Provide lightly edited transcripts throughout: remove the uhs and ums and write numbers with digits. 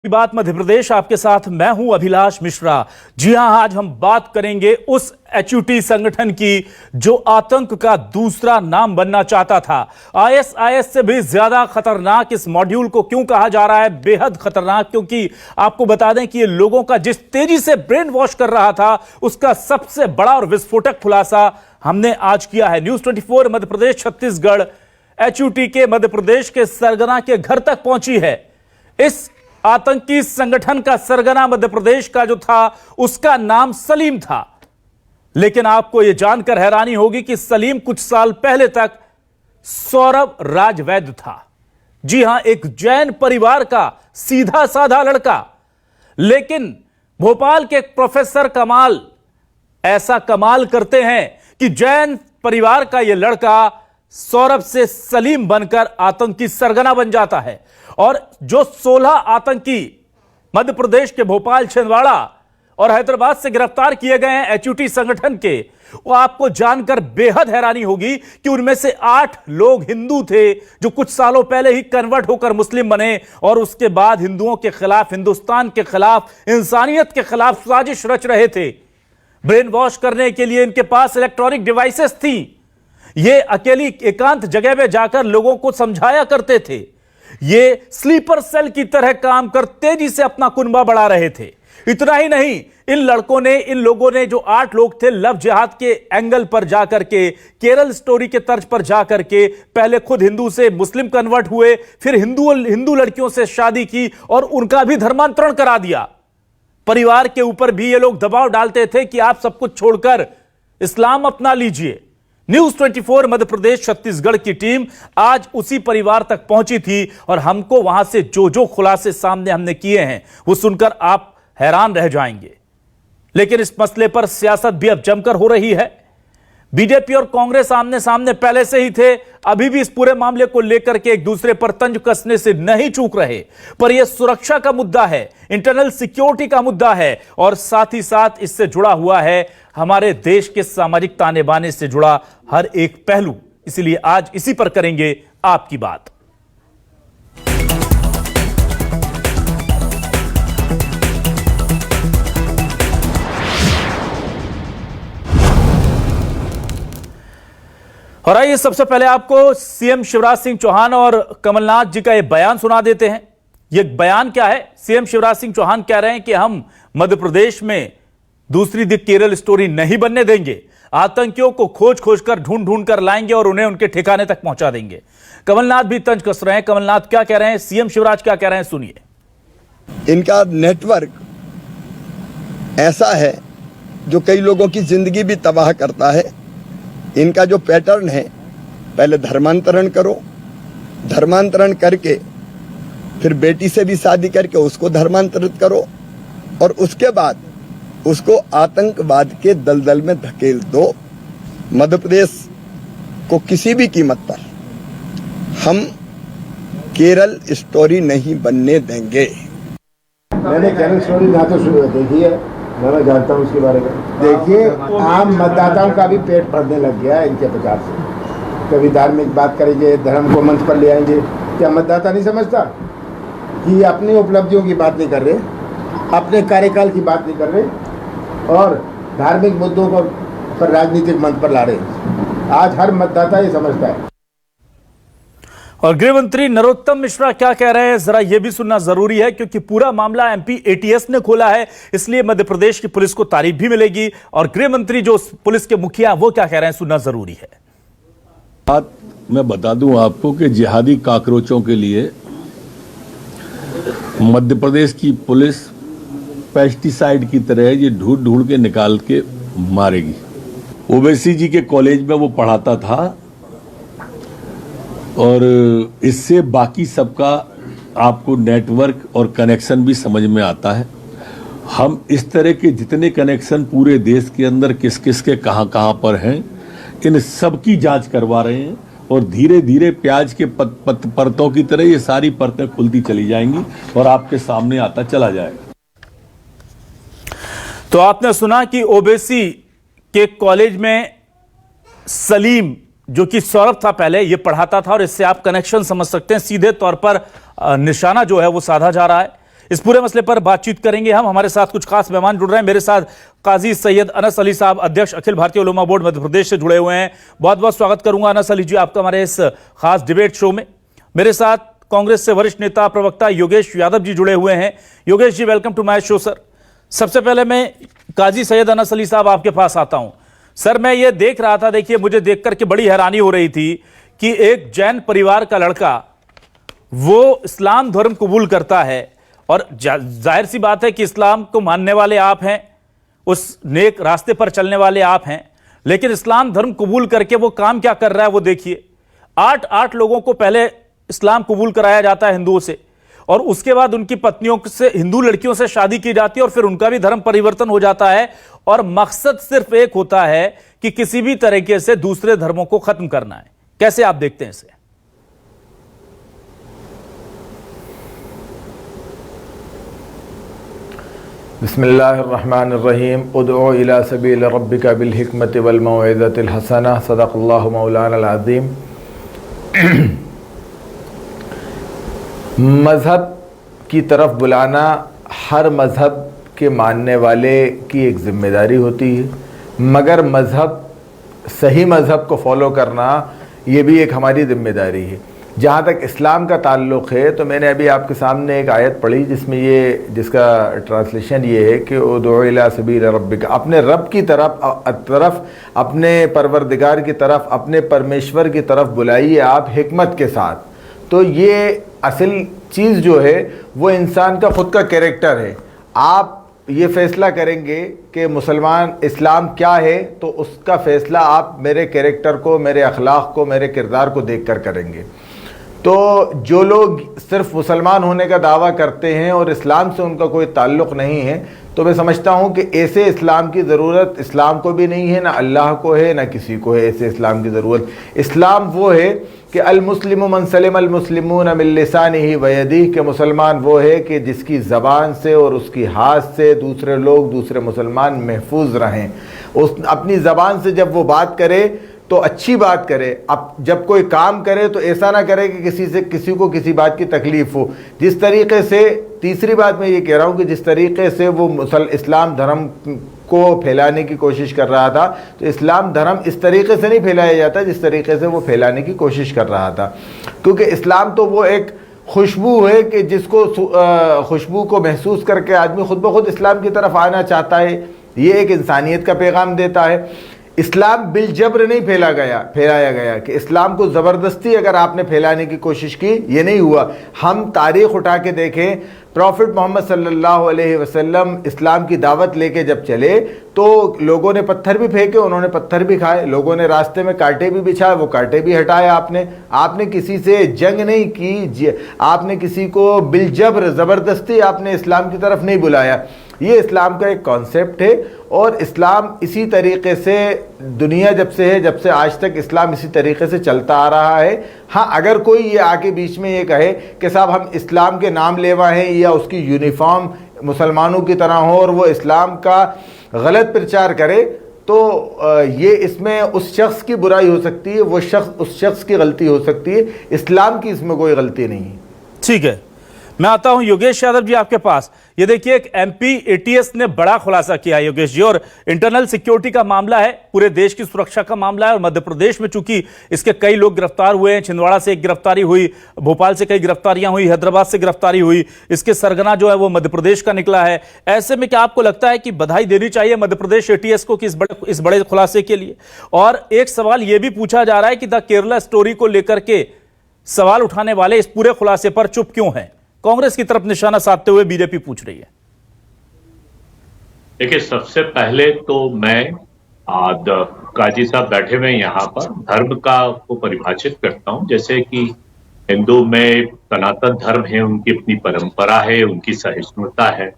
बात मध्य प्रदेश, आपके साथ मैं हूं अभिलाष मिश्रा। जी हां, आज हम बात करेंगे उस एचयूटी संगठन की जो आतंक का दूसरा नाम बनना चाहता था। आईएसआईएस से भी ज्यादा खतरनाक इस मॉड्यूल को क्यों कहा जा रहा है, बेहद खतरनाक, क्योंकि आपको बता दें कि ये लोगों का जिस तेजी से ब्रेन वॉश कर रहा था उसका सबसे बड़ा और विस्फोटक खुलासा हमने आज किया है। न्यूज 24 मध्य प्रदेश छत्तीसगढ़ एचयूटी के मध्य प्रदेश के सरगना के घर तक पहुंची है। इस आतंकी संगठन का सरगना मध्य प्रदेश का जो था उसका नाम सलीम था, लेकिन आपको यह जानकर हैरानी होगी कि सलीम कुछ साल पहले तक सौरभ राजवैद्य था। जी हां, एक जैन परिवार का सीधा साधा लड़का, लेकिन भोपाल के एक प्रोफेसर कमाल ऐसा कमाल करते हैं कि जैन परिवार का यह लड़का सौरभ से सलीम बनकर आतंकी सरगना बन जाता है। और जो 16 आतंकी मध्य प्रदेश के भोपाल, छिंदवाड़ा और हैदराबाद से गिरफ्तार किए गए हैं एचयूटी संगठन के, वो आपको जानकर बेहद हैरानी होगी कि उनमें से 8 लोग हिंदू थे जो कुछ सालों पहले ही कन्वर्ट होकर मुस्लिम बने और उसके बाद हिंदुओं के खिलाफ, हिंदुस्तान के खिलाफ, इंसानियत के खिलाफ साजिश रच रहे थे। ब्रेन वॉश करने के लिए इनके पास इलेक्ट्रॉनिक डिवाइसेस थी। ये अकेली एकांत जगह में जाकर लोगों को समझाया करते थे। ये स्लीपर सेल की तरह काम कर तेजी से अपना कुनबा बढ़ा रहे थे। इतना ही नहीं, इन लोगों ने जो 8 लोग थे, लव जिहाद के एंगल पर जाकर के, केरल स्टोरी के तर्ज पर जाकर के पहले खुद हिंदू से मुस्लिम कन्वर्ट हुए, फिर हिंदू लड़कियों से शादी की और उनका भी धर्मांतरण करा दिया। परिवार के ऊपर भी ये लोग दबाव डालते थे कि आप सब कुछ छोड़कर इस्लाम अपना लीजिए। न्यूज 24 मध्य प्रदेश छत्तीसगढ़ की टीम आज उसी परिवार तक पहुंची थी और हमको वहां से जो खुलासे सामने हमने किए हैं वो सुनकर आप हैरान रह जाएंगे। लेकिन इस मसले पर सियासत भी अब जमकर हो रही है। बीजेपी और कांग्रेस आमने सामने पहले से ही थे, अभी भी इस पूरे मामले को लेकर के एक दूसरे पर तंज कसने से नहीं चूक रहे। पर यह सुरक्षा का मुद्दा है, इंटरनल सिक्योरिटी का मुद्दा है और साथ ही साथ इससे जुड़ा हुआ है हमारे देश के सामाजिक ताने बाने से जुड़ा हर एक पहलू। इसलिए आज इसी पर करेंगे आपकी बात। और आइए सबसे पहले आपको सीएम शिवराज सिंह चौहान और कमलनाथ जी का यह बयान सुना देते हैं। यह बयान क्या है? सीएम शिवराज सिंह चौहान कह रहे हैं कि हम मध्य प्रदेश में दूसरी दी केरल स्टोरी नहीं बनने देंगे। आतंकियों को खोज कर ढूंढ कर लाएंगे और उन्हें उनके ठिकाने तक पहुंचा देंगे। कमलनाथ भी तंज कस रहे हैं। कमलनाथ क्या कह रहे हैं, सीएम शिवराज क्या कह रहे हैं, सुनिए। इनका नेटवर्क ऐसा है जो कई लोगों की जिंदगी भी तबाह करता है। इनका जो पैटर्न है, पहले धर्मांतरण करो, धर्मांतरण करके फिर बेटी से भी शादी करके उसको धर्मांतरित करो और उसके बाद उसको आतंकवाद के दलदल में धकेल दो। मध्य प्रदेश को किसी भी कीमत पर हम केरल स्टोरी नहीं बनने देंगे। मैंने केरल स्टोरी ना तो देखी है, मैं जानता हूँ उसके बारे में। देखिए, आम मतदाताओं का भी पेट भरने लग गया है इनके प्रचार से। कभी धार्मिक बात करेंगे, धर्म को मंच पर ले आएंगे। क्या मतदाता नहीं समझता कि अपनी उपलब्धियों की बात नहीं कर रहे, अपने कार्यकाल की बात नहीं कर रहे और धार्मिक मुद्दों पर राजनीतिक मंच पर ला रहे। आज हर मतदाता ये समझता है। और गृह मंत्री नरोत्तम मिश्रा क्या कह रहे हैं, जरा यह भी सुनना जरूरी है, क्योंकि पूरा मामला एमपी एटीएस ने खोला है, इसलिए मध्य प्रदेश की पुलिस को तारीफ भी मिलेगी। और गृह मंत्री जो पुलिस के मुखिया वो क्या कह रहे हैं, सुनना जरूरी है। बात मैं बता दूं आपको कि जिहादी काकरोचों के लिए मध्य प्रदेश की पुलिस पेस्टिसाइड की तरह ये ढूंढ के निकाल के मारेगी। ओवैसी जी के कॉलेज में वो पढ़ाता था और इससे बाकी सबका आपको नेटवर्क और कनेक्शन भी समझ में आता है। हम इस तरह के जितने कनेक्शन पूरे देश के अंदर किस किस के कहां पर हैं, इन सब की जांच करवा रहे हैं और धीरे धीरे प्याज के परतों की तरह ये सारी परतें खुलती चली जाएंगी और आपके सामने आता चला जाएगा। तो आपने सुना कि ओवैसी के कॉलेज में सलीम, जो कि सौरभ था पहले, ये पढ़ाता था और इससे आप कनेक्शन समझ सकते हैं। सीधे तौर पर निशाना जो है वो साधा जा रहा है। इस पूरे मसले पर बातचीत करेंगे हम। हमारे साथ कुछ खास मेहमान जुड़ रहे हैं। मेरे साथ काजी सैयद अनस अली साहब, अध्यक्ष अखिल भारतीय उलमा बोर्ड मध्य प्रदेश से जुड़े हुए हैं। बहुत बहुत स्वागत करूंगा अनस अली जी आपका हमारे इस खास डिबेट शो में। मेरे साथ कांग्रेस से वरिष्ठ नेता प्रवक्ता योगेश यादव जी जुड़े हुए हैं। Yogesh ji, welcome to my show sir. सबसे पहले मैं काजी सैयद अनस अली साहब आपके पास आता हूं। सर, मैं ये देख रहा था, देखिए मुझे देख करके बड़ी हैरानी हो रही थी कि एक जैन परिवार का लड़का वो इस्लाम धर्म कबूल करता है, और जाहिर सी बात है कि इस्लाम को मानने वाले आप हैं, उस नेक रास्ते पर चलने वाले आप हैं, लेकिन इस्लाम धर्म कबूल करके वो काम क्या कर रहा है वो देखिए। 8 लोगों को पहले इस्लाम कबूल कराया जाता है हिंदुओं से, और उसके बाद उनकी पत्नियों से, हिंदू लड़कियों से शादी की जाती है, और फिर उनका भी धर्म परिवर्तन हो जाता है, और मकसद सिर्फ एक होता है कि किसी भी तरीके से दूसरे धर्मों को खत्म करना है। कैसे आप देखते हैं इसे? बिस्मिल्लाहिर्रहमानिर्रहीम। उदउ इला सबील रब्बिका बिल हिकमति वल मौइज़तिल हसना। सदक़ल्लाहु मौलाना अज़ीम। मज़हब की तरफ बुलाना हर मज़हब के मानने वाले की एक ज़िम्मेदारी होती है, मगर मज़हब, सही मज़हब को फॉलो करना ये भी एक हमारी ज़िम्मेदारी है। जहाँ तक इस्लाम का ताल्लुक़ है, तो मैंने अभी आपके सामने एक आयत पढ़ी जिसका ट्रांसलेशन ये है कि उदउ इला सबील रब्बिका, अपने रब की तरफ, अपने परवरदिगार की तरफ, अपने परमेश्वर की तरफ बुलाइए आप हिकमत के साथ। तो ये असल चीज़ जो है वो इंसान का ख़ुद का कैरेक्टर है। आप ये फ़ैसला करेंगे कि मुसलमान इस्लाम क्या है, तो उसका फ़ैसला आप मेरे कैरेक्टर को, मेरे अखलाक को, मेरे किरदार को देख कर करेंगे। तो जो लोग सिर्फ मुसलमान होने का दावा करते हैं और इस्लाम से उनका कोई ताल्लुक़ नहीं है, तो मैं समझता हूँ कि ऐसे इस्लाम की ज़रूरत इस्लाम को भी नहीं है, ना अल्लाह को है, ना किसी को है ऐसे इस्लाम की ज़रूरत। इस्लाम वो है कि अल मुस्लिम मन सलिम अल मुस्लिमून मिन लिसानिही व यदिही, के मुसलमान वो है कि जिसकी ज़बान से और उसकी हाथ से दूसरे लोग, दूसरे मुसलमान महफूज रहें। उस अपनी ज़बान से जब वो बात करे तो अच्छी बात करे, अब जब कोई काम करे तो ऐसा ना करे कि किसी को किसी बात की तकलीफ़ हो। जिस तरीके से, तीसरी बात मैं ये कह रहा हूँ कि जिस तरीके से वो इस्लाम धर्म को फैलाने की कोशिश कर रहा था, तो इस्लाम धर्म इस तरीके से नहीं फैलाया जाता जिस तरीके से वो फैलाने की कोशिश कर रहा था। क्योंकि इस्लाम तो वो एक खुशबू है कि जिसको खुशबू को महसूस करके आदमी खुद ब खुद इस्लाम की तरफ आना चाहता है। ये एक इंसानियत का पैगाम देता है। इस्लाम बिलजबर नहीं फैलाया गया कि इस्लाम को ज़बरदस्ती अगर आपने फैलाने की कोशिश की, ये नहीं हुआ। हम तारीख़ उठा के देखें, प्रॉफिट मोहम्मद सल्लल्लाहु अलैहि वसल्लम इस्लाम की दावत लेके जब चले तो लोगों ने पत्थर भी फेंके, उन्होंने पत्थर भी खाए, लोगों ने रास्ते में कांटे भी बिछाए, वो कांटे भी हटाए। आपने किसी से जंग नहीं की, आपने किसी को बिलजबर ज़बरदस्ती आपने इस्लाम की तरफ नहीं बुलाया। ये इस्लाम का एक कॉन्सेप्ट है, और इस्लाम इसी तरीके से दुनिया जब से आज तक इस्लाम इसी तरीके से चलता आ रहा है। हाँ, अगर कोई ये आके बीच में ये कहे कि साहब हम इस्लाम के नाम लेवा हैं, या उसकी यूनिफॉर्म मुसलमानों की तरह हो और वो इस्लाम का गलत प्रचार करे, तो ये इसमें उस शख्स की बुराई हो सकती है, वो शख्स उस शख्स की गलती हो सकती है। इस्लाम की इसमें कोई गलती नहीं है। ठीक है, मैं आता हूं योगेश यादव जी आपके पास। ये देखिए, एक एमपी एटीएस ने बड़ा खुलासा किया है योगेश जी, और इंटरनल सिक्योरिटी का मामला है, पूरे देश की सुरक्षा का मामला है, और मध्य प्रदेश में चूंकि इसके कई लोग गिरफ्तार हुए हैं, छिंदवाड़ा से एक गिरफ्तारी हुई, भोपाल से कई गिरफ्तारियां हुई, हैदराबाद से गिरफ्तारी हुई, इसके सरगना जो है वो मध्य प्रदेश का निकला है। ऐसे में क्या आपको लगता है कि बधाई देनी चाहिए मध्य प्रदेश एटीएस को कि इस बड़े खुलासे के लिए? और एक सवाल यह भी पूछा जा रहा है कि द केरला स्टोरी को लेकर के सवाल उठाने वाले इस पूरे खुलासे पर चुप क्यों हैं? कांग्रेस की तरफ निशाना साधते हुए बीजेपी पूछ रही है। देखिए, सबसे पहले तो मैं काजी साहब बैठे हुए यहाँ पर धर्म को परिभाषित करता हूँ। जैसे कि हिंदू में सनातन धर्म है, उनकी अपनी परंपरा है, उनकी सहिष्णुता है,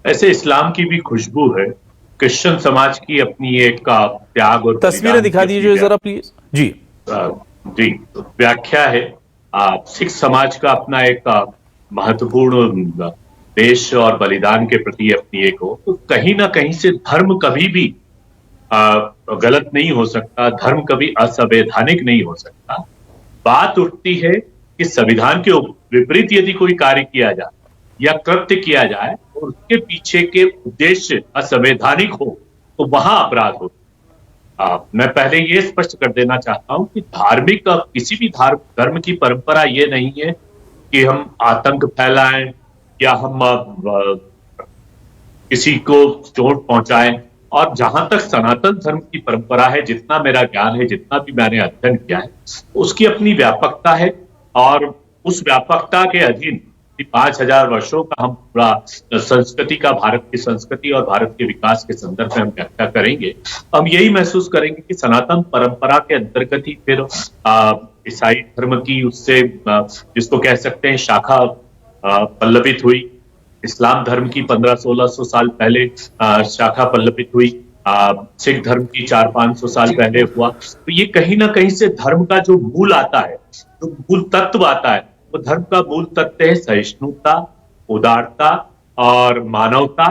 ऐसे इस्लाम की भी खुशबू है, क्रिश्चियन समाज की अपनी एक त्याग और तस्वीरें दिखा दीजिए जरा प्लीज। जी जी, व्याख्या है। सिख समाज का अपना एक महत्वपूर्ण देश और बलिदान के प्रति अपनी एक हो, तो कहीं ना कहीं से धर्म कभी भी गलत नहीं हो सकता, धर्म कभी असंवैधानिक नहीं हो सकता। बात उठती है कि संविधान के विपरीत यदि कोई कार्य किया जाए या कृत्य किया जाए और उसके पीछे के उद्देश्य असंवैधानिक हो तो वहां अपराध हो। मैं पहले ये स्पष्ट कर देना चाहता हूं कि धार्मिक किसी भी धर्म की परंपरा ये नहीं है कि हम आतंक फैलाएं या हम किसी को चोट पहुंचाएं। और जहां तक सनातन धर्म की परंपरा है, जितना मेरा ज्ञान है, जितना भी मैंने अध्ययन किया है, उसकी अपनी व्यापकता है और उस व्यापकता के अधीन 5000 वर्षों का हम पूरा संस्कृति का, भारत की संस्कृति और भारत के विकास के संदर्भ में हम व्याख्या करेंगे। हम यही महसूस करेंगे कि सनातन परंपरा के अंतर्गत ही फिर ईसाई धर्म की उससे जिसको कह सकते हैं शाखा पल्लवित हुई। इस्लाम धर्म की 1500-1600 साल पहले शाखा पल्लवित हुई। सिख धर्म की 400-500 साल पहले हुआ। तो ये कहीं ना कहीं से धर्म का जो मूल आता है, जो मूल तत्व आता है, वो धर्म का मूल तत्व है सहिष्णुता, उदारता और मानवता।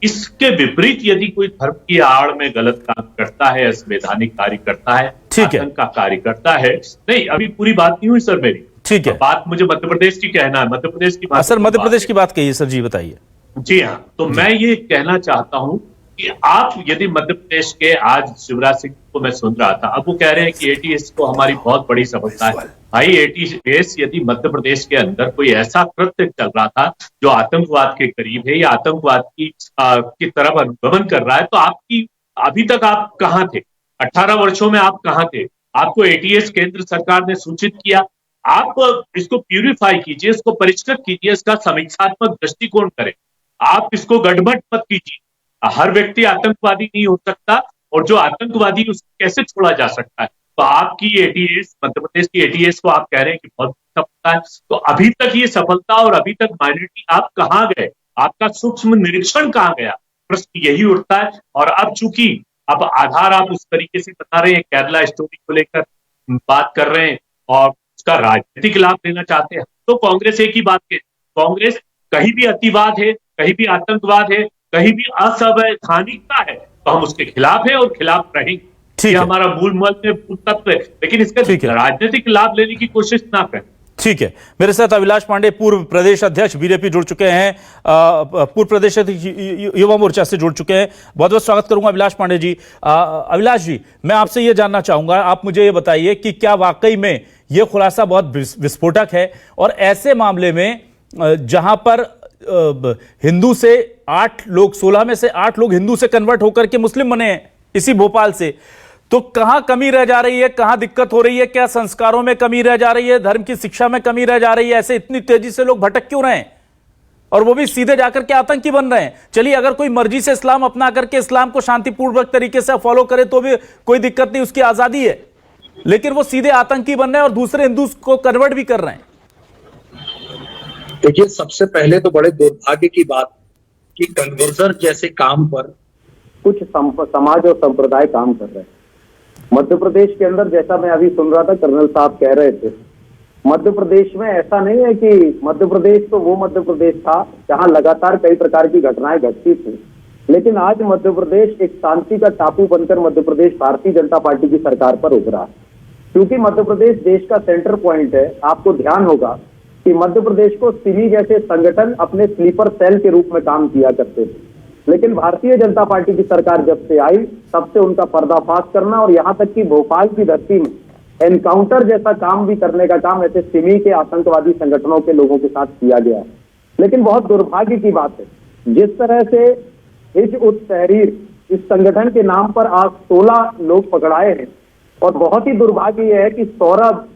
इसके विपरीत यदि कोई धर्म की आड़ में गलत काम करता है, असंवैधानिक कार्य करता है, आतंक का कार्य करता है, नहीं अभी पूरी बात नहीं हुई सर मेरी, ठीक है, बात मुझे मध्य प्रदेश की कहना है, मध्य प्रदेश की बात। सर मध्य प्रदेश की बात कहिए सर जी, बताइए। जी हाँ, तो मैं ये कहना चाहता हूं कि आप यदि मध्य प्रदेश के, आज शिवराज सिंह को मैं सुन रहा था, अब वो कह रहे हैं कि एटीएस को हमारी बहुत बड़ी सफलता है। भाई एटीएस यदि मध्य प्रदेश के अंदर कोई ऐसा कृत्य चल रहा था जो आतंकवाद के करीब है या आतंकवाद की तरफ अनुगमन कर रहा है, तो आपकी अभी तक आप कहां थे? 18 वर्षों में आप कहां थे? आपको एटीएस केंद्र सरकार ने सूचित किया। आप इसको प्यूरिफाई कीजिए, इसको परिष्कृत कीजिए, इसका समीक्षात्मक दृष्टिकोण करें। आप इसको गड़बड़ मत कीजिए। हर व्यक्ति आतंकवादी नहीं हो सकता और जो आतंकवादी उसको कैसे छोड़ा जा सकता है। तो आपकी एटीएस, मध्य प्रदेश की एटीएस को आप कह रहे हैं कि बहुत सफलता है, तो अभी तक ये सफलता और अभी तक माइनॉरिटी आप कहां गए? आपका सूक्ष्म निरीक्षण कहां गया? प्रश्न यही उठता है। और अब चूंकि अब आधार आप उस तरीके से बता रहे हैं, केरला स्टोरी को लेकर बात कर रहे हैं और उसका राजनीतिक लाभ लेना चाहते हैं, तो कांग्रेस एक ही बात कहती है, कांग्रेस कहीं भी अतिवाद है, कहीं भी आतंकवाद है, कहीं भी असंवैधानिकता है, तो हम उसके खिलाफ है और खिलाफ रहेंगे। ये हमारा मूल तत्व है, लेकिन इसका राजनीतिक लाभ लेने की कोशिश ना करें। ठीक है, मेरे साथ अभिलाष पांडे, पूर्व प्रदेश अध्यक्ष बीजेपी जुड़ चुके हैं, पूर्व प्रदेश अध्यक्ष युवा मोर्चा से जुड़ चुके हैं। बहुत बहुत स्वागत करूंगा अभिलाष पांडे जी। अभिलाष जी, मैं आपसे ये जानना चाहूंगा, आप मुझे ये बताइए कि क्या वाकई में ये खुलासा बहुत विस्फोटक है और ऐसे मामले में जहां पर हिंदू से 8 लोग, 16 में से 8 लोग हिंदू से कन्वर्ट होकर के मुस्लिम बने हैं इसी भोपाल से, तो कहां कमी रह जा रही है, कहां दिक्कत हो रही है? क्या संस्कारों में कमी रह जा रही है, धर्म की शिक्षा में कमी रह जा रही है? ऐसे इतनी तेजी से लोग भटक क्यों रहे हैं और वो भी सीधे जाकर के आतंकी बन रहे हैं? चलिए, अगर कोई मर्जी से इस्लाम अपना करके इस्लाम को शांतिपूर्वक तरीके से फॉलो करे तो भी कोई दिक्कत नहीं, उसकी आजादी है, लेकिन वो सीधे आतंकी बन रहे हैं और दूसरे हिंदू को कन्वर्ट भी कर रहे हैं। देखिए, सबसे पहले तो बड़े दुर्भाग्य की बात कि कन्वर्जन जैसे काम पर कुछ समाज और संप्रदाय काम कर रहे हैं। मध्य प्रदेश के अंदर, जैसा मैं अभी सुन रहा था, कर्नल साहब कह रहे थे, मध्य प्रदेश में ऐसा नहीं है कि मध्य प्रदेश तो वो मध्य प्रदेश था जहां लगातार कई प्रकार की घटनाएं घटती थी, लेकिन आज मध्य प्रदेश एक शांति का टापू बनकर मध्य प्रदेश भारतीय जनता पार्टी की सरकार पर उभरा है। क्योंकि मध्य प्रदेश देश का सेंटर पॉइंट है। आपको ध्यान होगा कि मध्य प्रदेश को सिमी जैसे संगठन अपने स्लीपर सेल के रूप में काम किया करते थे, लेकिन भारतीय जनता पार्टी की सरकार जब से आई तब से उनका पर्दाफाश करना और यहां तक कि भोपाल की धरती में एनकाउंटर जैसा काम भी करने का काम ऐसे सिमी के आतंकवादी संगठनों के लोगों के साथ किया गया है। लेकिन बहुत दुर्भाग्य की बात है, जिस तरह से हिजबुल तहरीर इस संगठन के नाम पर आज 16 लोग पकड़ाए हैं, और बहुत ही दुर्भाग्य यह है कि सौरभ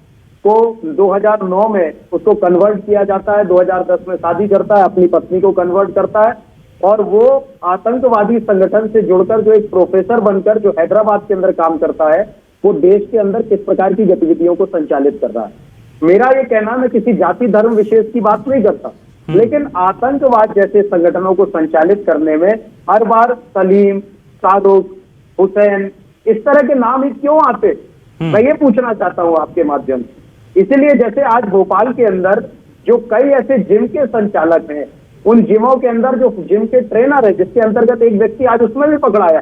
को 2009 में उसको कन्वर्ट किया जाता है, 2010 में शादी करता है, अपनी पत्नी को कन्वर्ट करता है और वो आतंकवादी संगठन से जुड़कर जो एक प्रोफेसर बनकर जो हैदराबाद के अंदर काम करता है, वो देश के अंदर किस प्रकार की गतिविधियों को संचालित कर रहा है। मेरा ये कहना, मैं किसी जाति धर्म विशेष की बात नहीं करता, लेकिन आतंकवाद जैसे संगठनों को संचालित करने में हर बार सलीम, शाहरुख, हुसैन, इस तरह के नाम ही क्यों आते? मैं ये पूछना चाहता हूं आपके माध्यम से। इसीलिए जैसे आज भोपाल के अंदर जो कई ऐसे जिम के संचालक हैं, उन जिमों के अंदर जो जिम के ट्रेनर है, जिसके अंतर्गत एक व्यक्ति आज उसमें भी पकड़ाया,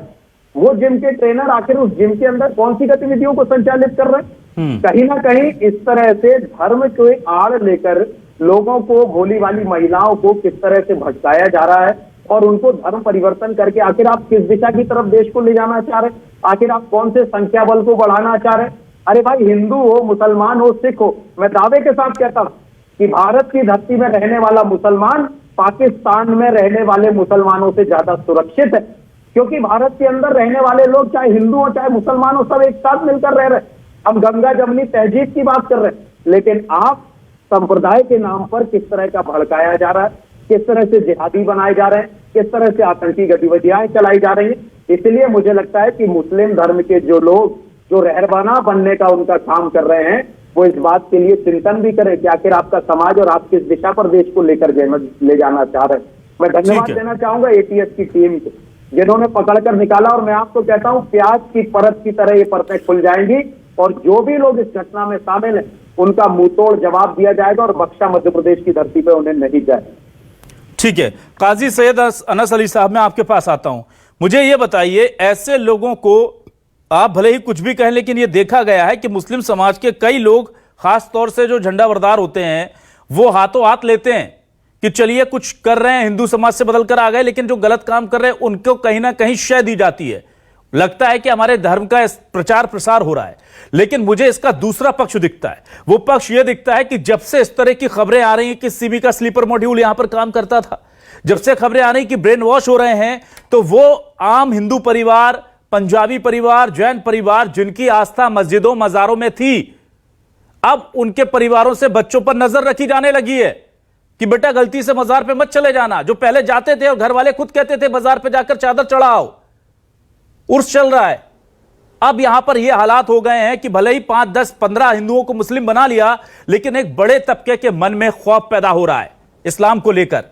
वो जिम के ट्रेनर आखिर उस जिम के अंदर कौन सी गतिविधियों को संचालित कर रहे हैं? कहीं ना कहीं इस तरह से धर्म को आड़ लेकर लोगों को, भोली वाली महिलाओं को किस तरह से भटकाया जा रहा है और उनको धर्म परिवर्तन करके आखिर आप किस दिशा की तरफ देश को ले जाना चाह रहे हैं? आखिर आप कौन से संख्या बल को बढ़ाना चाह रहे हैं? अरे भाई, हिंदू हो, मुसलमान हो, सिख हो, मैं दावे के साथ कहता हूं कि भारत की धरती में रहने वाला मुसलमान पाकिस्तान में रहने वाले मुसलमानों से ज्यादा सुरक्षित है, क्योंकि भारत के अंदर रहने वाले लोग चाहे हिंदू हो चाहे मुसलमान हो, सब एक साथ मिलकर रह रहे हैं। हम गंगा जमनी तहजीब की बात कर रहे हैं, लेकिन आप संप्रदाय के नाम पर किस तरह का भड़काया जा रहा है, किस तरह से जिहादी बनाए जा रहे हैं, किस तरह से आतंकी गतिविधियां चलाई जा रही हैं। इसलिए मुझे लगता है कि मुस्लिम धर्म के जो लोग जो रहरबाना बनने का उनका काम कर रहे हैं, वो इस बात के लिए चिंतन भी करें कि आखिर आपका समाज और आप किस दिशा पर देश को लेकर ले जाना चाह रहे हैं। मैं धन्यवाद देना चाहूंगा एटीएस की टीम को, जिन्होंने पकड़कर निकाला, और मैं आपको कहता हूं प्याज की परत की तरह ये परतें खुल जाएंगी और जो भी लोग इस घटना में शामिल हैं उनका मुंहतोड़ जवाब दिया जाएगा और बख्शा मध्य प्रदेश की धरती पर उन्हें नहीं जाए। ठीक है, काजी सैयद अनस अली साहब, मैं आपके पास आता हूं। मुझे ये बताइए, ऐसे लोगों को आप भले ही कुछ भी कहें, लेकिन ये देखा गया है कि मुस्लिम समाज के कई लोग, खास तौर से जो झंडा बरदार होते हैं, वो हाथों हाथ लेते हैं कि चलिए कुछ कर रहे हैं, हिंदू समाज से बदल कर आ गए, लेकिन जो गलत काम कर रहे हैं उनको कहीं ना कहीं शय दी जाती है। लगता है कि हमारे धर्म का प्रचार प्रसार हो रहा है, लेकिन मुझे इसका दूसरा पक्ष दिखता है। वो पक्ष यह दिखता है कि जब से इस तरह की खबरें आ रही हैं कि सीमी का स्लीपर मॉड्यूल यहां पर काम करता था, जब से खबरें आ रही कि ब्रेन वॉश हो रहे हैं, तो वो आम हिंदू परिवार, पंजाबी परिवार, जैन परिवार, जिनकी आस्था मस्जिदों मजारों में थी, अब उनके परिवारों से बच्चों पर नजर रखी जाने लगी है कि बेटा गलती से मजार पे मत चले जाना। जो पहले जाते थे और घर वाले खुद कहते थे बाजार पे जाकर चादर चढ़ाओ, उर्स चल रहा है। अब यहां पर यह हालात हो गए हैं कि भले ही 5, 10, 15 हिंदुओं को मुस्लिम बना लिया, लेकिन एक बड़े तबके के मन में खौफ पैदा हो रहा है इस्लाम को लेकर,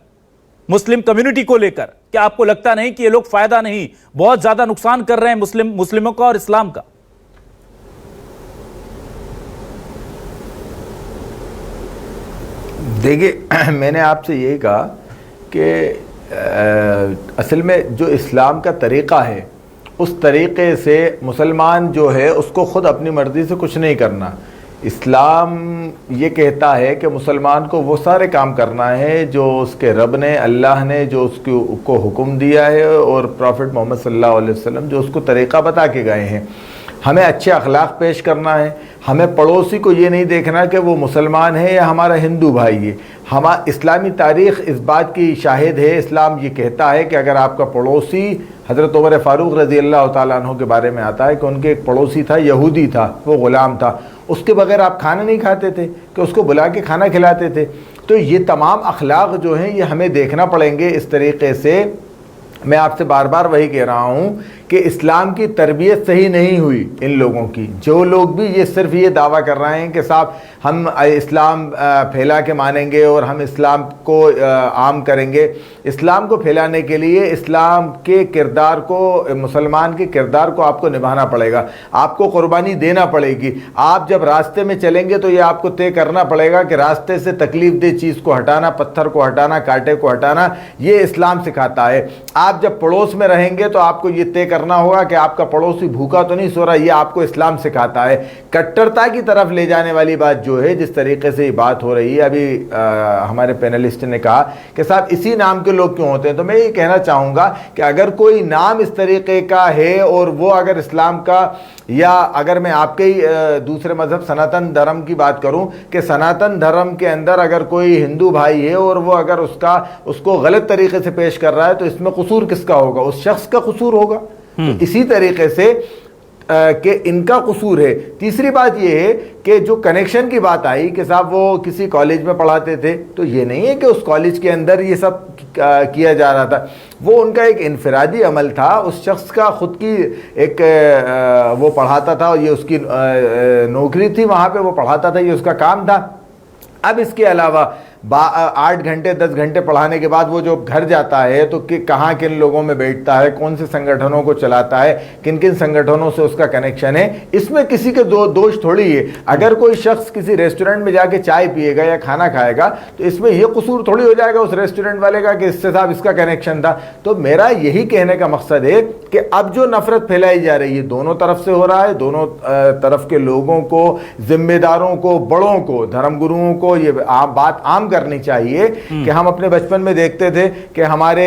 मुस्लिम कम्युनिटी को लेकर। क्या आपको लगता नहीं कि ये लोग फायदा नहीं, बहुत ज्यादा नुकसान कर रहे हैं मुस्लिमों का और इस्लाम का? देखिए, मैंने आपसे यही कहा कि असल में जो इस्लाम का तरीक़ा है, उस तरीक़े से मुसलमान जो है उसको ख़ुद अपनी मर्ज़ी से कुछ नहीं करना। इस्लाम ये कहता है कि मुसलमान को वो सारे काम करना है जो उसके रब ने, अल्लाह ने जो उसको हुक्म दिया है, और प्रॉफिट मोहम्मद सल्लल्लाहु अलैहि वसल्लम जो उसको तरीक़ा बता के गए हैं। हमें अच्छे अखलाक पेश करना है। हमें पड़ोसी को ये नहीं देखना कि वो मुसलमान है या हमारा हिंदू भाई है। इस्लामी तारीख़ इस बात की शाहिद है। इस्लाम ये कहता है कि अगर आपका पड़ोसी, हज़रत उमर फ़ारूक रज़ी अल्लाह तआला अन्हु के बारे में आता है कि उनके एक पड़ोसी था, यहूदी था, वो ग़ुलाम था, उसके बगैर आप खाना नहीं खाते थे, कि उसको बुला के खाना खिलाते थे। तो ये तमाम अखलाक जो हैं ये हमें देखना पड़ेंगे इस तरीक़े से। मैं आपसे बार बार वही कह रहा हूँ कि इस्लाम की तरबियत सही नहीं हुई इन लोगों की। जो लोग भी ये सिर्फ ये दावा कर रहे हैं कि साहब हम इस्लाम फैला के मानेंगे और हम इस्लाम को आम करेंगे, इस्लाम को फैलाने के लिए इस्लाम के किरदार को, मुसलमान के किरदार को आपको निभाना पड़ेगा, आपको कुर्बानी देना पड़ेगी। आप जब रास्ते में चलेंगे तो ये आपको तय करना पड़ेगा कि रास्ते से तकलीफ दे चीज़ को हटाना, पत्थर को हटाना, कांटे को हटाना, ये इस्लाम सिखाता है। आप जब पड़ोस में रहेंगे तो आपको ये तय करना होगा कि आपका पड़ोसी भूखा तो नहीं सो रहा, ये आपको इस्लाम सिखाता है। कट्टरता की तरफ ले जाने वाली बात जो है, जिस तरीके से ये बात हो रही है, अभी हमारे पैनलिस्ट ने कहा कि साहब इसी नाम के लोग क्यों होते हैं, तो मैं ये कहना चाहूँगा कि अगर कोई नाम इस तरीके का है और वो अगर इस्लाम का, या अगर मैं आपके ही दूसरे मज़हब सनातन धर्म की बात करूं कि सनातन धर्म के अंदर अगर कोई हिंदू भाई है और वो अगर उसको गलत तरीके से पेश कर रहा है, तो इसमें कसूर किसका होगा? उस शख्स का कसूर होगा। तो इसी तरीके से कि इनका कसूर है। तीसरी बात ये है कि जो कनेक्शन की बात आई कि साहब वो किसी कॉलेज में पढ़ाते थे, तो ये नहीं है कि उस कॉलेज के अंदर ये सब किया जा रहा था। वो उनका एक इनफरादी अमल था, उस शख्स का खुद की एक वो पढ़ाता था, ये उसकी नौकरी थी, वहाँ पे वो पढ़ाता था, ये उसका काम था। अब इसके अलावा 8 घंटे 10 घंटे पढ़ाने के बाद वो जो घर जाता है तो कि कहाँ किन लोगों में बैठता है, कौन से संगठनों को चलाता है, किन किन संगठनों से उसका कनेक्शन है, इसमें किसी के दोष थोड़ी है। अगर कोई शख्स किसी रेस्टोरेंट में जाके चाय पिएगा या खाना खाएगा तो इसमें यह कसूर थोड़ी हो जाएगा उस रेस्टोरेंट वाले का कि इससे साहब इसका कनेक्शन था। तो मेरा यही कहने का मकसद है कि अब जो नफरत फैलाई जा रही है दोनों तरफ से हो रहा है, दोनों तरफ के लोगों को, जिम्मेदारों को, बड़ों को, धर्मगुरुओं को ये बात आम करनी चाहिए कि हम अपने बचपन में देखते थे कि हमारे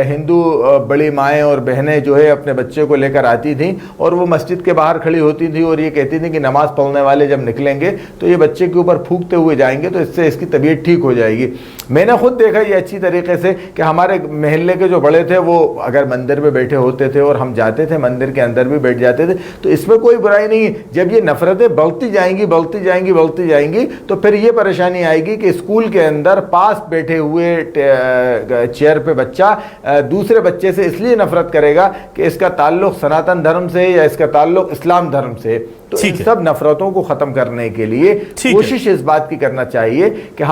हिंदू बड़ी माएँ और बहनें जो है अपने बच्चे को लेकर आती थी और वो मस्जिद के बाहर खड़ी होती थी और ये कहती थी कि नमाज पढ़ने वाले जब निकलेंगे तो ये बच्चे के ऊपर फूंकते हुए जाएंगे तो इससे इसकी तबीयत ठीक हो जाएगी। मैंने खुद देखा ये अच्छी तरीके से कि हमारे मोहल्ले के जो बड़े थे वो अगर मंदिर में बैठे होते थे और हम जाते थे मंदिर के अंदर भी बैठ जाते थे तो इसमें कोई बुराई नहीं है। जब ये नफरतें बढ़ती जाएंगी तो फिर ये परेशानी आएगी कि स्कूल के अंदर पास बैठे हुए चेयर पे बच्चा दूसरे बच्चे से इसलिए नफरत करेगा कि इसका ताल्लुक सनातन धर्म से या इसका ताल्लुक इस्लाम धर्म से। तो इन सब नफरतों को खत्म करने के लिए कोशिश इस बात की करना चाहिए कि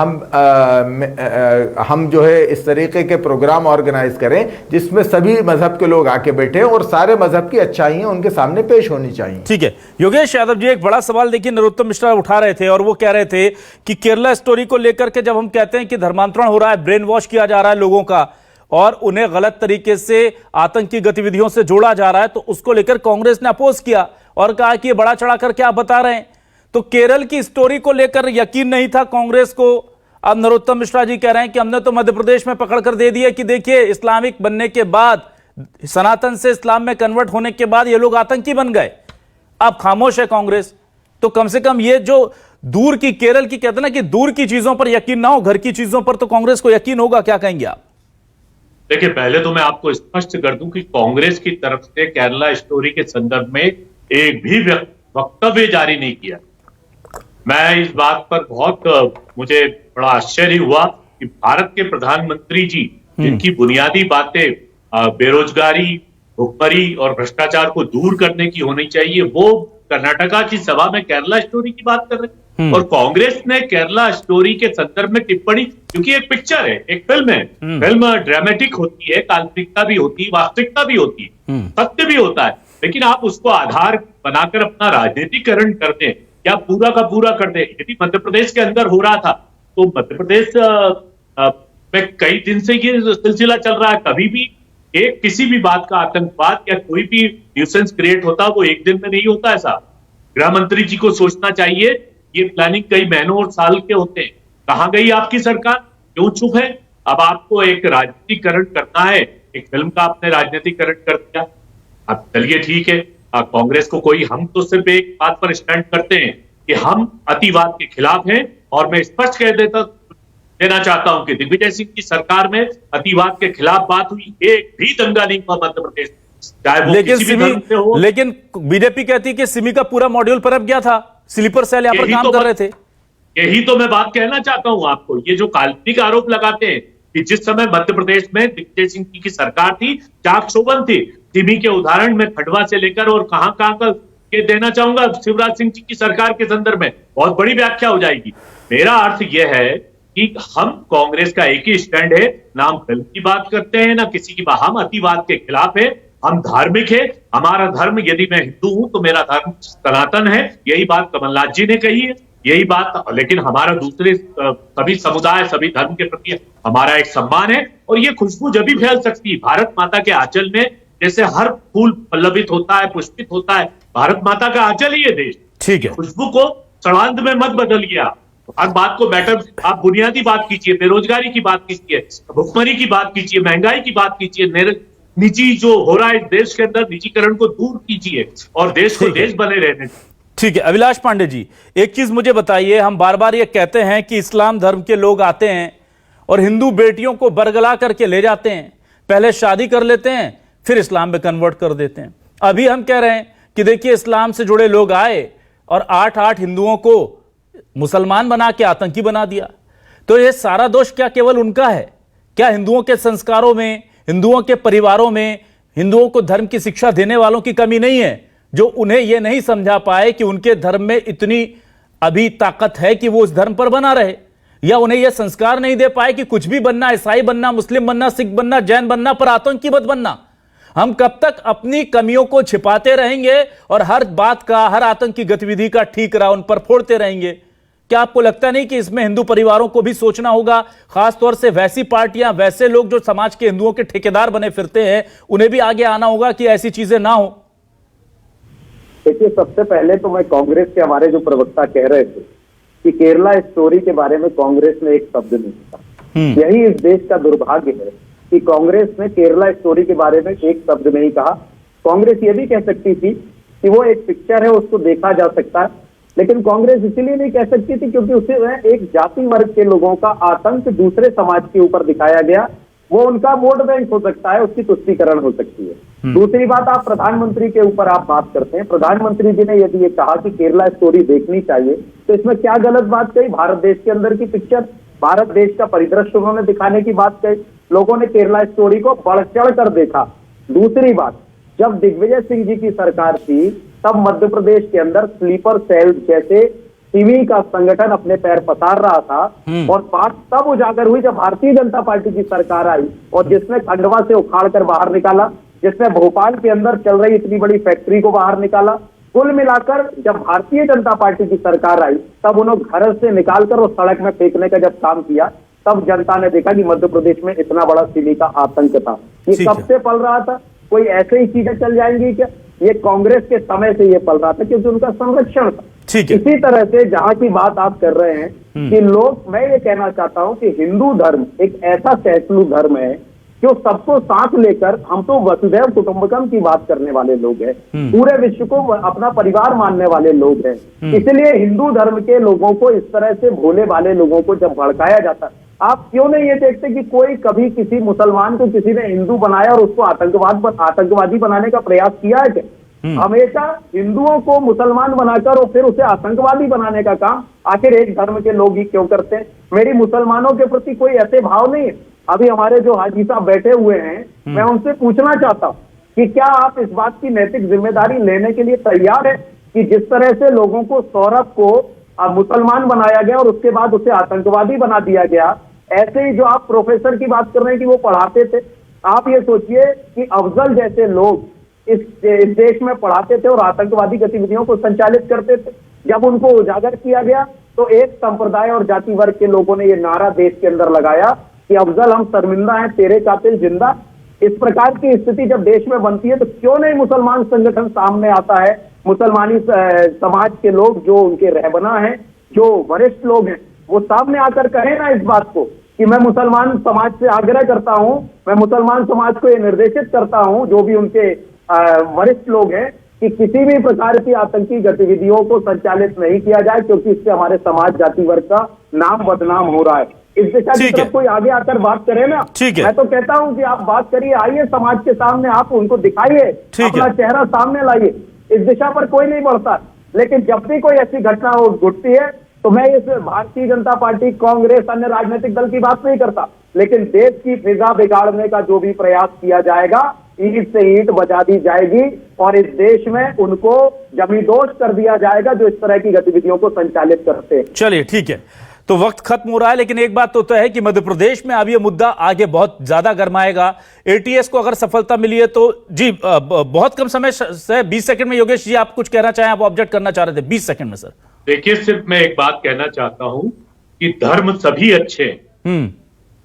हम जो है इस तरीके के प्रोग्राम ऑर्गेनाइज करें जिसमें सभी मजहब के लोग आके बैठे और सारे मजहब की अच्छाइयां उनके सामने पेश होनी चाहिए। ठीक है योगेश यादव जी, एक बड़ा सवाल देखिए नरोत्तम मिश्रा उठा रहे थे और वो कह रहे थे कि केरला स्टोरी को लेकर के जब हम कहते हैं कि धर्मांतरण हो रहा है, ब्रेन वॉश किया जा रहा है लोगों का और उन्हें गलत तरीके से आतंकी गतिविधियों से जोड़ा जा रहा है, तो उसको लेकर कांग्रेस ने अपोज किया और कहा कि ये बड़ा चढ़ा करके आप बता रहे हैं। तो केरल की स्टोरी को लेकर यकीन नहीं था कांग्रेस को, अब नरोत्तम मिश्रा जी कह रहे हैं कि हमने तो मध्य प्रदेश में पकड़ कर दे दिया कि देखिए इस्लामिक बनने के बाद, सनातन से इस्लाम में कन्वर्ट होने के बाद ये लोग आतंकी बन गए। अब खामोश है कांग्रेस। तो कम से कम ये जो दूर की केरल की कहते हैं ना कि दूर की चीजों पर यकीन ना हो, घर की चीजों पर तो कांग्रेस को यकीन होगा। क्या कहेंगे आप? देखिए, पहले तो मैं आपको स्पष्ट कर दूं कि कांग्रेस की तरफ से केरला स्टोरी के संदर्भ में एक भी वक्तव्य जारी नहीं किया। मैं इस बात पर मुझे बड़ा आश्चर्य हुआ कि भारत के प्रधानमंत्री जी जिनकी बुनियादी बातें बेरोजगारी, भुखमरी और भ्रष्टाचार को दूर करने की होनी चाहिए, वो कर्नाटका की सभा में केरला स्टोरी की बात कर रहे हैं। और कांग्रेस ने केरला स्टोरी के संदर्भ में टिप्पणी, क्योंकि एक पिक्चर है, एक फिल्म है, फिल्म ड्रामेटिक होती है, काल्पनिकता भी होती है, वास्तविकता भी होती है, सत्य भी होता है, लेकिन आप उसको आधार बनाकर अपना राजनीतिकरण कर दें या पूरा का पूरा कर दें। यदि मध्य प्रदेश के अंदर हो रहा था तो मध्य प्रदेश में कई दिन से ये सिलसिला चल रहा है, कभी भी किसी भी बात का आतंकवाद या कोई भी न्यूसेंस क्रिएट होता वो एक दिन में नहीं होता। ऐसा गृह मंत्री जी को सोचना चाहिए, ये प्लानिंग कई महीनों और साल के होते हैं। कहां गई आपकी सरकार, क्यों चुप है? अब आपको एक राजनीतिकरण करना है, एक फिल्म का आपने राजनीतिकरण कर दिया। अब चलिए ठीक है, कांग्रेस को कोई, हम तो सिर्फ एक बात पर स्टैंड करते हैं कि हम अतिवाद के खिलाफ हैं। और मैं स्पष्ट कह देना चाहता हूं कि दिग्विजय सिंह की सरकार में अतिवाद के खिलाफ बात हुई, एक भी दंगा नहीं हुआ मध्य प्रदेश, चाहे वो किसी भी धर्म से हो। लेकिन बीजेपी कहती है कि सिमी का पूरा मॉड्यूल पनप गया था, स्लीपर सेल यहां पर काम कर रहे थे। यही तो मैं बात कहना चाहता हूं आपको। ये जो काल्पनिक आरोप लगाते हैं कि जिस समय मध्य प्रदेश में दिग्विजय सिंह की सरकार थी, चाक चौबंद थी, सिमी के उदाहरण में खंडवा से लेकर और कहां का ये देना चाहूंगा शिवराज सिंह जी की सरकार के संदर्भ में, बहुत बड़ी व्याख्या हो जाएगी। मेरा अर्थ यह है कि हम कांग्रेस का एक ही स्टैंड है, ना हम फिल्म की बात करते हैं ना किसी की बात, हम अतिवाद के खिलाफ है, हम धार्मिक है। हमारा धर्म, यदि मैं हिंदू हूं तो मेरा धर्म सनातन है, यही बात कमलनाथ जी ने कही है, यही बात। लेकिन हमारा दूसरे सभी समुदाय, सभी धर्म के प्रति हमारा एक सम्मान है। और ये खुशबू जब भी फैल सकती है, भारत माता के आंचल में जैसे हर फूल पल्लवित होता है, पुष्पित होता है, भारत माता का आंचल ही ये देश। ठीक है, खुशबू को सड़ांध में मत बदलिए। हर बात को आप बुनियादी बात कीजिए, बेरोजगारी की बात कीजिए, भुखमरी की बात कीजिए, महंगाई की बात कीजिए, निजी जो हो रहा है देश के अंदर निजीकरण को दूर कीजिए और देश को देश बने रहने। ठीक है, अभिलाष पांडे जी, एक चीज मुझे बताइए, हम बार बार ये कहते हैं कि इस्लाम धर्म के लोग आते हैं और हिंदू बेटियों को बरगला करके ले जाते हैं, पहले शादी कर लेते हैं फिर इस्लाम में कन्वर्ट कर देते हैं। अभी हम कह रहे हैं कि देखिए इस्लाम से जुड़े लोग आए और 8 हिंदुओं को मुसलमान बना के आतंकी बना दिया। तो ये सारा दोष क्या केवल उनका है? क्या हिंदुओं के संस्कारों में, हिंदुओं के परिवारों में, हिंदुओं को धर्म की शिक्षा देने वालों की कमी नहीं है जो उन्हें यह नहीं समझा पाए कि उनके धर्म में इतनी अभी ताकत है कि वो उस धर्म पर बना रहे, या उन्हें यह संस्कार नहीं दे पाए कि कुछ भी बनना, ईसाई बनना, मुस्लिम बनना, सिख बनना, जैन बनना, पर आतंकी मत बनना। हम कब तक अपनी कमियों को छिपाते रहेंगे और हर बात का, हर आतंकी गतिविधि का ठीकरा उन पर फोड़ते रहेंगे? क्या आपको लगता नहीं कि इसमें हिंदू परिवारों को भी सोचना होगा, खासतौर से वैसी पार्टियां, वैसे लोग जो समाज के हिंदुओं के ठेकेदार बने फिरते हैं, उन्हें भी आगे आना होगा कि ऐसी चीजें ना हो? देखिए, सबसे पहले तो मैं कांग्रेस के हमारे जो प्रवक्ता कह रहे थे कि केरला स्टोरी के बारे में कांग्रेस ने एक शब्द नहीं कहा। यही इस देश का दुर्भाग्य है कि कांग्रेस ने केरला स्टोरी के बारे में एक शब्द नहीं कहा। कांग्रेस ये भी कह सकती थी कि वो एक पिक्चर है, उसको देखा जा सकता है, लेकिन कांग्रेस इसीलिए नहीं कह सकती थी क्योंकि उसे एक जाति वर्ग के लोगों का आतंक दूसरे समाज के ऊपर दिखाया गया। वो उनका वोट बैंक हो सकता है, उसकी तुष्टीकरण हो सकती है। दूसरी बात, आप प्रधानमंत्री के ऊपर आप बात करते हैं। प्रधानमंत्री जी ने यदि ये कहा कि केरला स्टोरी देखनी चाहिए, तो इसमें क्या गलत बात कही? भारत देश के अंदर की पिक्चर, भारत देश का परिदृश्य उन्होंने दिखाने की बात कही। लोगों ने केरला स्टोरी को बढ़ चढ़ कर देखा। दूसरी बात, जब दिग्विजय सिंह जी की सरकार थी तब मध्य प्रदेश के अंदर स्लीपर सेल जैसे सिमी का संगठन अपने पैर पसार रहा था, और बात तब उजागर हुई जब भारतीय जनता पार्टी की सरकार आई और जिसने खंडवा से उखाड़ कर बाहर निकाला, जिसने भोपाल के अंदर चल रही इतनी बड़ी फैक्ट्री को बाहर निकाला। कुल मिलाकर जब भारतीय जनता पार्टी की सरकार आई तब उन्होंने घर से निकालकर वो सड़क में फेंकने का जब काम किया, तब जनता ने देखा कि मध्य प्रदेश में इतना बड़ा सिमी का आतंक था। ये कब से पल रहा था? कोई ऐसे ही चीजें चल जाएंगी क्या? ये कांग्रेस के समय से ये पल रहा था क्योंकि उनका संरक्षण था। इसी तरह से जहां की बात आप कर रहे हैं कि लोग, मैं ये कहना चाहता हूं कि हिंदू धर्म एक ऐसा सहिष्णु धर्म है जो सबको साथ लेकर, हम तो वसुधैव कुटुंबकम की बात करने वाले लोग हैं, पूरे विश्व को अपना परिवार मानने वाले लोग हैं। इसलिए हिंदू धर्म के लोगों को इस तरह से भोले भाले लोगों को जब भड़काया जाता है, आप क्यों नहीं ये देखते कि कोई कभी किसी मुसलमान को किसी ने हिंदू बनाया और उसको आतंकवादी बनाने का प्रयास किया है क्या? हमेशा हिंदुओं को मुसलमान बनाकर और फिर उसे आतंकवादी बनाने का काम आखिर एक धर्म के लोग ही क्यों करते हैं? मेरी मुसलमानों के प्रति कोई ऐसे भाव नहीं है। अभी हमारे जो हाजी साहब बैठे हुए हैं, मैं उनसे पूछना चाहता हूं कि क्या आप इस बात की नैतिक जिम्मेदारी लेने के लिए तैयार है कि जिस तरह से लोगों को, सौरभ को मुसलमान बनाया गया और उसके बाद उसे आतंकवादी बना दिया गया, ऐसे ही जो आप प्रोफेसर की बात कर रहे हैं कि वो पढ़ाते थे, आप ये सोचिए कि अफजल जैसे लोग इस देश में पढ़ाते थे और आतंकवादी गतिविधियों को संचालित करते थे। जब उनको उजागर किया गया तो एक संप्रदाय और जाति वर्ग के लोगों ने ये नारा देश के अंदर लगाया कि अफजल हम शर्मिंदा हैं, तेरे कातिल जिंदा। इस प्रकार की स्थिति जब देश में बनती है तो क्यों नहीं मुसलमान संगठन सामने आता है? मुसलमानी समाज के लोग, जो उनके रहबना हैं, जो वरिष्ठ लोग हैं, वो सामने आकर कहें ना इस बात को कि मैं मुसलमान समाज से आग्रह करता हूं, मैं मुसलमान समाज को ये निर्देशित करता हूं, जो भी उनके वरिष्ठ लोग हैं, कि किसी भी प्रकार की आतंकी गतिविधियों को संचालित नहीं किया जाए, क्योंकि इससे हमारे समाज, जाति वर्ग का नाम बदनाम हो रहा है। इस दिशा की तरफ कोई आगे आकर बात करे ना। मैं तो कहता हूं कि आप बात करिए, आइए समाज के सामने, आप उनको दिखाइए, अपना चेहरा सामने लाइए। इस दिशा पर कोई नहीं बढ़ता, लेकिन जब भी कोई ऐसी घटना घटती है तो मैं इस भारतीय जनता पार्टी, कांग्रेस, अन्य राजनीतिक दल की बात नहीं करता, लेकिन देश की फिजा बिगाड़ने का जो भी प्रयास किया जाएगा, ईंट से ईंट बजा दी जाएगी और इस देश में उनको जमींदोज कर दिया जाएगा जो इस तरह की गतिविधियों को संचालित करते हैं। चलिए ठीक है, तो वक्त खत्म हो रहा है, लेकिन एक बात तो तय है कि मध्य प्रदेश में अब यह मुद्दा आगे बहुत ज्यादा गर्माएगा। एटीएस को अगर सफलता मिली है तो जी, बहुत कम समय से 20 सेकंड में योगेश जी आप कुछ कहना चाहें, आप ऑब्जेक्ट करना चाह रहे थे 20 सेकंड में सर। देखिए, सिर्फ मैं एक बात कहना चाहता हूं कि धर्म सभी अच्छे हैं।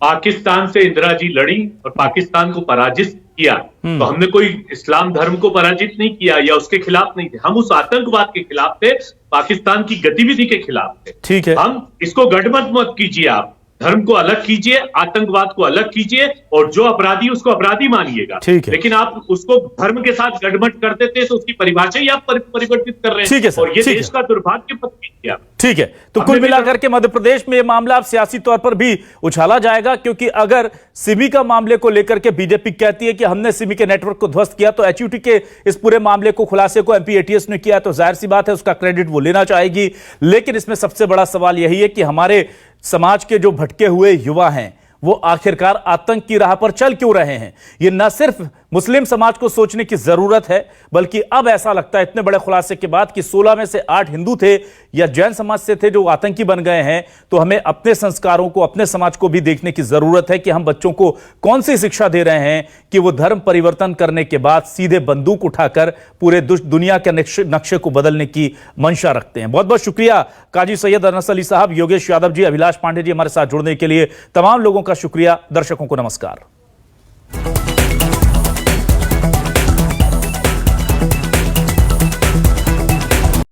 पाकिस्तान से इंदिरा जी लड़ी और पाकिस्तान को पराजित किया, तो हमने कोई इस्लाम धर्म को पराजित नहीं किया या उसके खिलाफ नहीं थे, हम उस आतंकवाद के खिलाफ थे, पाकिस्तान की गतिविधि के खिलाफ थे। ठीक है, हम इसको गठबंधन मत कीजिए, आप धर्म को अलग कीजिए, आतंकवाद को अलग कीजिए, और जो अपराधी उसको अपराधी मानिएगा। लेकिन आप उसको धर्म के साथ गठबंधन कर देते हैं तो उसकी परिभाषा ही आप परिवर्तित कर रहे हैं, और ये देश का दुर्भाग्य मत कीजिए आप। ठीक है, तो कुल मिलाकर के मध्य प्रदेश में यह मामला अब सियासी तौर पर भी उछाला जाएगा, क्योंकि अगर सिमी का मामले को लेकर के बीजेपी कहती है कि हमने सिमी के नेटवर्क को ध्वस्त किया, तो एचयूटी के इस पूरे मामले को, खुलासे को एमपी एटीएस ने किया, तो जाहिर सी बात है उसका क्रेडिट वो लेना चाहेगी। लेकिन इसमें सबसे बड़ा सवाल यही है कि हमारे समाज के जो भटके हुए युवा हैं वो आखिरकार आतंक की राह पर चल क्यों रहे हैं? ये न सिर्फ मुस्लिम समाज को सोचने की जरूरत है, बल्कि अब ऐसा लगता है इतने बड़े खुलासे के बाद कि 16 में से 8 हिंदू थे या जैन समाज से थे जो आतंकी बन गए हैं, तो हमें अपने संस्कारों को, अपने समाज को भी देखने की जरूरत है कि हम बच्चों को कौन सी शिक्षा दे रहे हैं कि वो धर्म परिवर्तन करने के बाद सीधे बंदूक उठाकर पूरे दुनिया के नक्शे को बदलने की मंशा रखते हैं। बहुत बहुत शुक्रिया काजी सैयद अनस अली साहब, योगेश यादव जी, अभिलाष पांडे जी हमारे साथ जुड़ने के लिए। तमाम लोगों का शुक्रिया। दर्शकों को नमस्कार।